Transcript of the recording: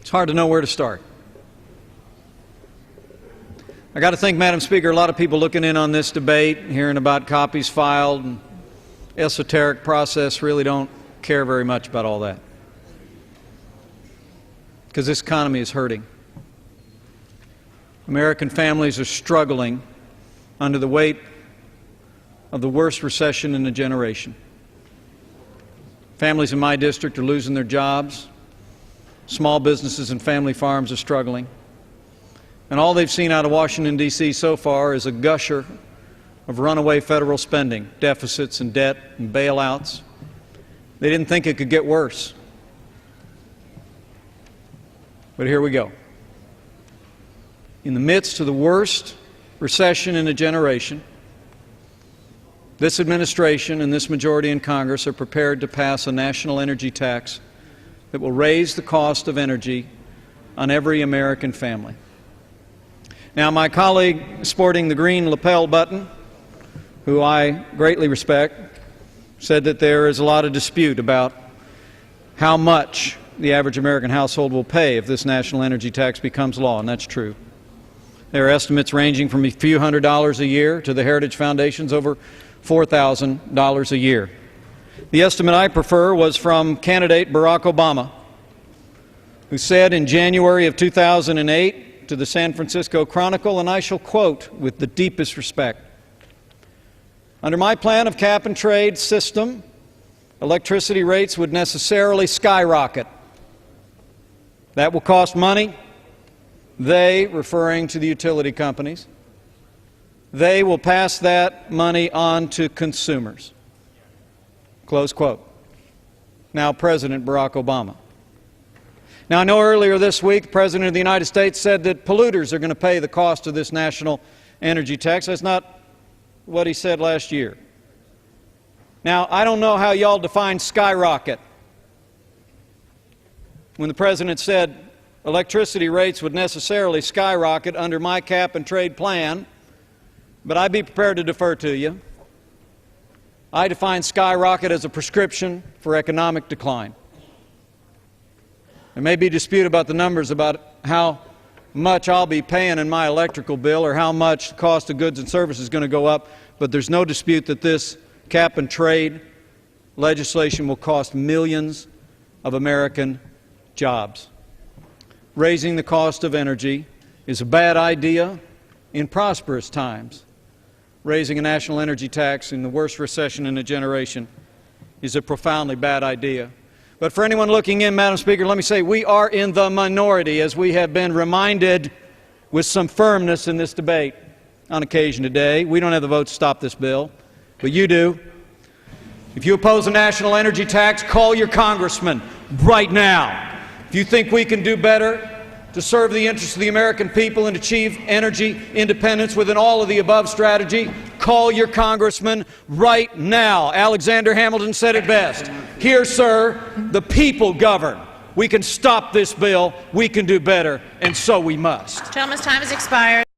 It's hard to know where to start. I got to think, Madam Speaker, a lot of people looking in on this debate, hearing about copies filed and esoteric process, really don't care very much about all that, because this economy is hurting. American families are struggling under the weight of the worst recession in a generation. Families in my district are losing their jobs. Small businesses and family farms are struggling. And all they've seen out of Washington, D.C. so far is a gusher of runaway federal spending, deficits and debt and bailouts. They didn't think it could get worse. But here we go. In the midst of the worst recession in a generation, this administration and this majority in Congress are prepared to pass a national energy tax that will raise the cost of energy on every American family. Now, my colleague sporting the green lapel button, who I greatly respect, said that there is a lot of dispute about how much the average American household will pay if this national energy tax becomes law, and that's true. There are estimates ranging from a few $100s a year to the Heritage Foundation's over $4,000 a year. The estimate I prefer was from candidate Barack Obama, who said in January of 2008 to the San Francisco Chronicle, and I shall quote with the deepest respect, "Under my plan of cap and trade system, electricity rates would necessarily skyrocket. That will cost money. They," referring to the utility companies, "they will pass that money on to consumers." Close quote. Now, President Barack Obama. Now, I know earlier this week, the President of the United States said that polluters are going to pay the cost of this national energy tax. That's not what he said last year. Now, I don't know how y'all define skyrocket. When the President said electricity rates would necessarily skyrocket under my cap and trade plan, but I'd be prepared to defer to you. I define skyrocket as a prescription for economic decline. There may be dispute about the numbers about how much I'll be paying in my electrical bill or how much the cost of goods and services is going to go up, but there's no dispute that this cap and trade legislation will cost millions of American jobs. Raising the cost of energy is a bad idea in prosperous times. Raising a national energy tax in the worst recession in a generation is a profoundly bad idea. But for anyone looking in, Madam Speaker, let me say we are in the minority, as we have been reminded with some firmness in this debate on occasion today. We don't have the vote to stop this bill, but you do. If you oppose a national energy tax, call your congressman right now. If you think we can do better to serve the interests of the American people and achieve energy independence within all of the above strategy, call your congressman right now. Alexander Hamilton said it best. Here, sir, the people govern. We can stop this bill. We can do better, and so we must. Gentleman's time has expired.